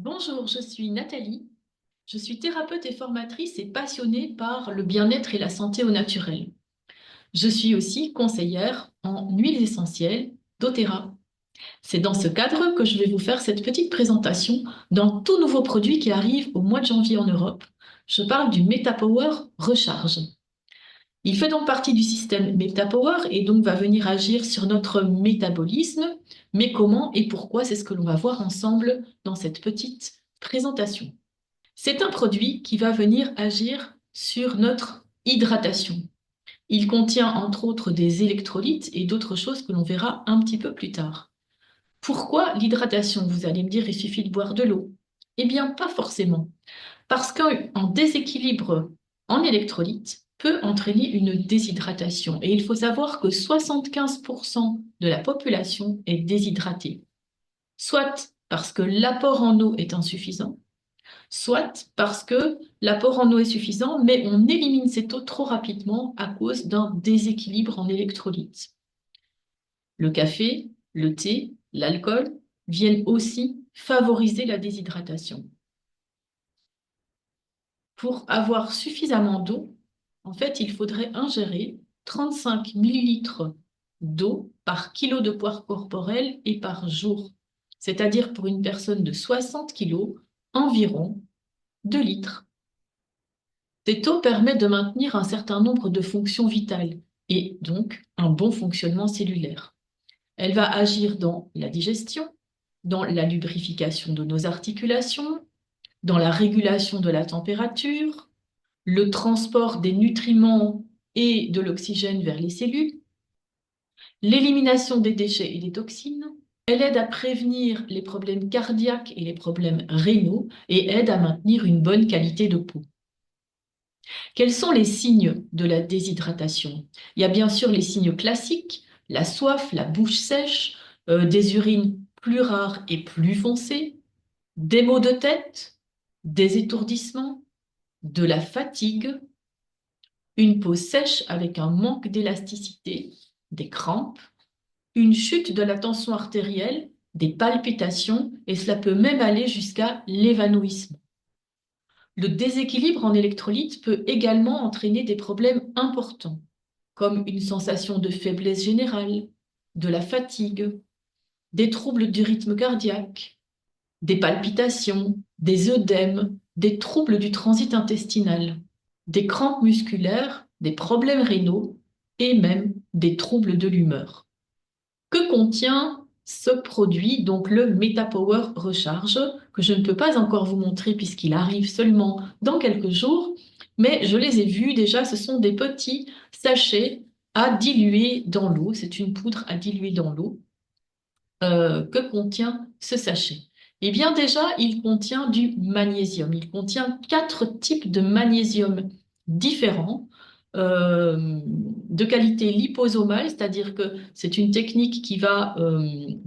Bonjour, je suis Nathalie. Je suis thérapeute et formatrice et passionnée par le bien-être et la santé au naturel. Je suis aussi conseillère en huiles essentielles doTERRA. C'est dans ce cadre que je vais vous faire cette petite présentation d'un tout nouveau produit qui arrive au mois de janvier en Europe. Je parle du MetaPower Recharge. Il fait donc partie du système MetaPower et donc va venir agir sur notre métabolisme. Mais comment et pourquoi, c'est ce que l'on va voir ensemble dans cette petite présentation. C'est un produit qui va venir agir sur notre hydratation. Il contient entre autres des électrolytes et d'autres choses que l'on verra un petit peu plus tard. Pourquoi l'hydratation? Vous allez me dire, il suffit de boire de l'eau. Eh bien, pas forcément. Parce qu'un déséquilibre en électrolytes peut entraîner une déshydratation. Et il faut savoir que 75% de la population est déshydratée. Soit parce que l'apport en eau est insuffisant, soit parce que l'apport en eau est suffisant, mais on élimine cette eau trop rapidement à cause d'un déséquilibre en électrolytes. Le café, le thé, l'alcool viennent aussi favoriser la déshydratation. Pour avoir suffisamment d'eau, en fait, il faudrait ingérer 35 millilitres d'eau par kilo de poids corporel et par jour. C'est-à-dire pour une personne de 60 kilos, environ 2 litres. Cette eau permet de maintenir un certain nombre de fonctions vitales et donc un bon fonctionnement cellulaire. Elle va agir dans la digestion, dans la lubrification de nos articulations, dans la régulation de la température, le transport des nutriments et de l'oxygène vers les cellules, l'élimination des déchets et des toxines. Elle aide à prévenir les problèmes cardiaques et les problèmes rénaux et aide à maintenir une bonne qualité de peau. Quels sont les signes de la déshydratation? Il y a bien sûr les signes classiques, la soif, la bouche sèche, des urines plus rares et plus foncées, des maux de tête, des étourdissements, de la fatigue, une peau sèche avec un manque d'élasticité, des crampes, une chute de la tension artérielle, des palpitations et cela peut même aller jusqu'à l'évanouissement. Le déséquilibre en électrolytes peut également entraîner des problèmes importants, comme une sensation de faiblesse générale, de la fatigue, des troubles du rythme cardiaque, des palpitations, des œdèmes, des troubles du transit intestinal, des crampes musculaires, des problèmes rénaux et même des troubles de l'humeur. Que contient ce produit, donc le MetaPower Recharge, que je ne peux pas encore vous montrer puisqu'il arrive seulement dans quelques jours, mais je les ai vus déjà, ce sont des petits sachets à diluer dans l'eau, c'est une poudre à diluer dans l'eau. Que contient ce sachet? Eh bien déjà, il contient du magnésium. Il contient 4 types de magnésium différents, de qualité liposomale, c'est-à-dire que c'est une technique qui va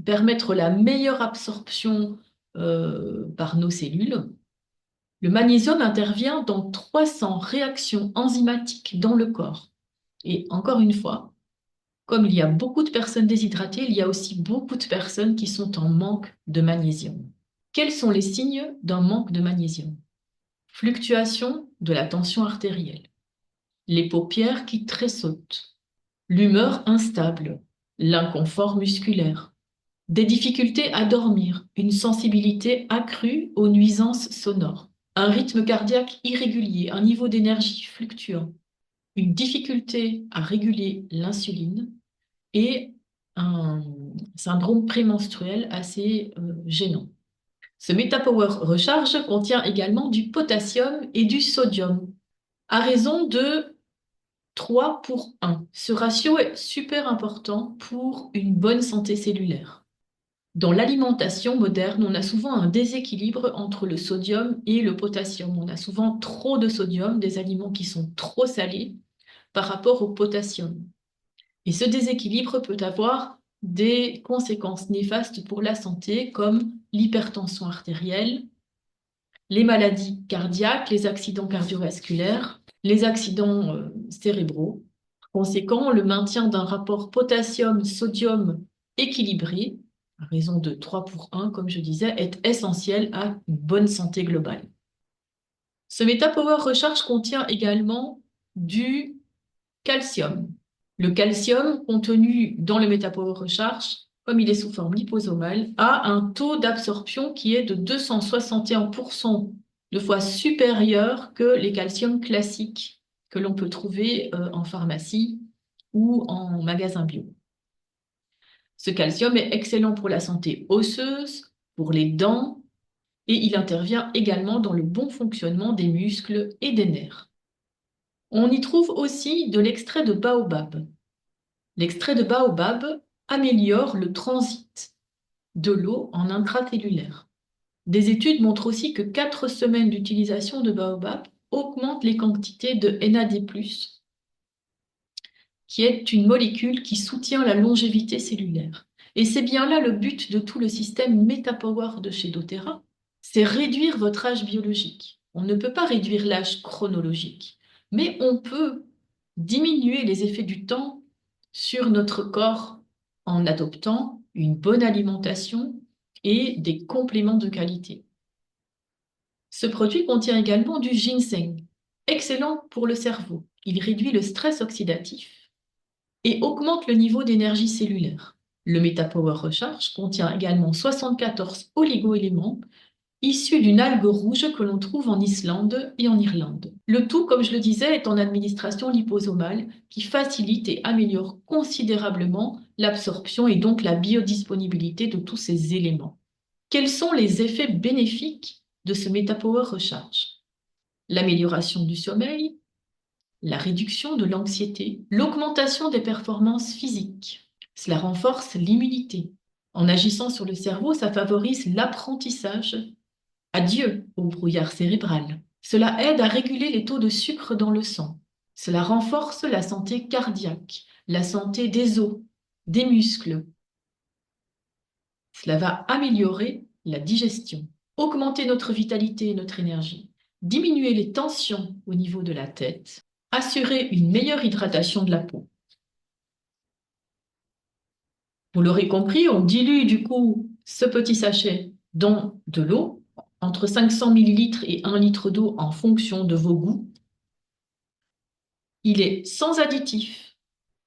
permettre la meilleure absorption par nos cellules. Le magnésium intervient dans 300 réactions enzymatiques dans le corps. Et encore une fois, comme il y a beaucoup de personnes déshydratées, il y a aussi beaucoup de personnes qui sont en manque de magnésium. Quels sont les signes d'un manque de magnésium? Fluctuation de la tension artérielle, les paupières qui tressautent, l'humeur instable, l'inconfort musculaire, des difficultés à dormir, une sensibilité accrue aux nuisances sonores, un rythme cardiaque irrégulier, un niveau d'énergie fluctuant, une difficulté à réguler l'insuline, et un syndrome prémenstruel assez gênant. Ce MetaPower Recharge contient également du potassium et du sodium à raison de 3 pour 1. Ce ratio est super important pour une bonne santé cellulaire. Dans l'alimentation moderne, on a souvent un déséquilibre entre le sodium et le potassium. On a souvent trop de sodium, des aliments qui sont trop salés par rapport au potassium. Et ce déséquilibre peut avoir des conséquences néfastes pour la santé, comme l'hypertension artérielle, les maladies cardiaques, les accidents cardiovasculaires, les accidents cérébraux. Par conséquent, le maintien d'un rapport potassium-sodium équilibré à raison de 3 pour 1, comme je disais, est essentiel à une bonne santé globale. Ce MetaPower Recharge contient également du calcium. Le calcium contenu dans le MetaPower Recharge, comme il est sous forme liposomale, a un taux d'absorption qui est de 261% de fois supérieur que les calciums classiques que l'on peut trouver en pharmacie ou en magasin bio. Ce calcium est excellent pour la santé osseuse, pour les dents, et il intervient également dans le bon fonctionnement des muscles et des nerfs. On y trouve aussi de l'extrait de baobab. L'extrait de baobab améliore le transit de l'eau en intracellulaire. Des études montrent aussi que 4 semaines d'utilisation de baobab augmentent les quantités de NAD+, qui est une molécule qui soutient la longévité cellulaire. Et c'est bien là le but de tout le système MetaPower de chez doTERRA, c'est réduire votre âge biologique. On ne peut pas réduire l'âge chronologique, mais on peut diminuer les effets du temps sur notre corps en adoptant une bonne alimentation et des compléments de qualité. Ce produit contient également du ginseng, excellent pour le cerveau. Il réduit le stress oxydatif et augmente le niveau d'énergie cellulaire. Le MetaPower Recharge contient également 74 oligo-éléments issus d'une algue rouge que l'on trouve en Islande et en Irlande. Le tout, comme je le disais, est en administration liposomale qui facilite et améliore considérablement l'absorption et donc la biodisponibilité de tous ces éléments. Quels sont les effets bénéfiques de ce MetaPower Recharge? L'amélioration du sommeil, la réduction de l'anxiété, l'augmentation des performances physiques. Cela renforce l'immunité. En agissant sur le cerveau, ça favorise l'apprentissage. Adieu au brouillard cérébral. Cela aide à réguler les taux de sucre dans le sang. Cela renforce la santé cardiaque, la santé des os, des muscles. Cela va améliorer la digestion, augmenter notre vitalité et notre énergie, diminuer les tensions au niveau de la tête, assurer une meilleure hydratation de la peau. Vous l'aurez compris, on dilue du coup ce petit sachet dans de l'eau, entre 500 ml et 1 litre d'eau en fonction de vos goûts. Il est sans additifs,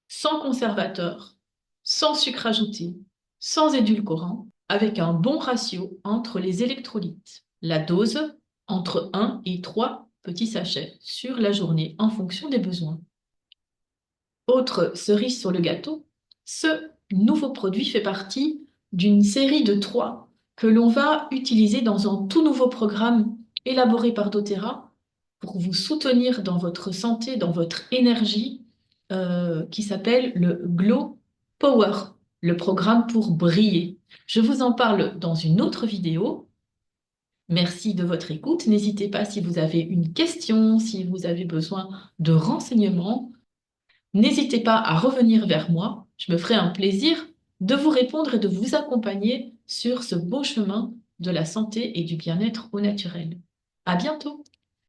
sans conservateur, sans sucre ajouté, sans édulcorant, avec un bon ratio entre les électrolytes. La dose entre 1 et 3 petits sachets sur la journée en fonction des besoins. Autre cerise sur le gâteau, ce nouveau produit fait partie d'une série de 3 que l'on va utiliser dans un tout nouveau programme élaboré par doTERRA pour vous soutenir dans votre santé, dans votre énergie, qui s'appelle le Glow Power, le programme pour briller. Je vous en parle dans une autre vidéo. Merci de votre écoute. N'hésitez pas si vous avez une question, si vous avez besoin de renseignements. N'hésitez pas à revenir vers moi. Je me ferai un plaisir de vous répondre et de vous accompagner sur ce beau chemin de la santé et du bien-être au naturel. À bientôt!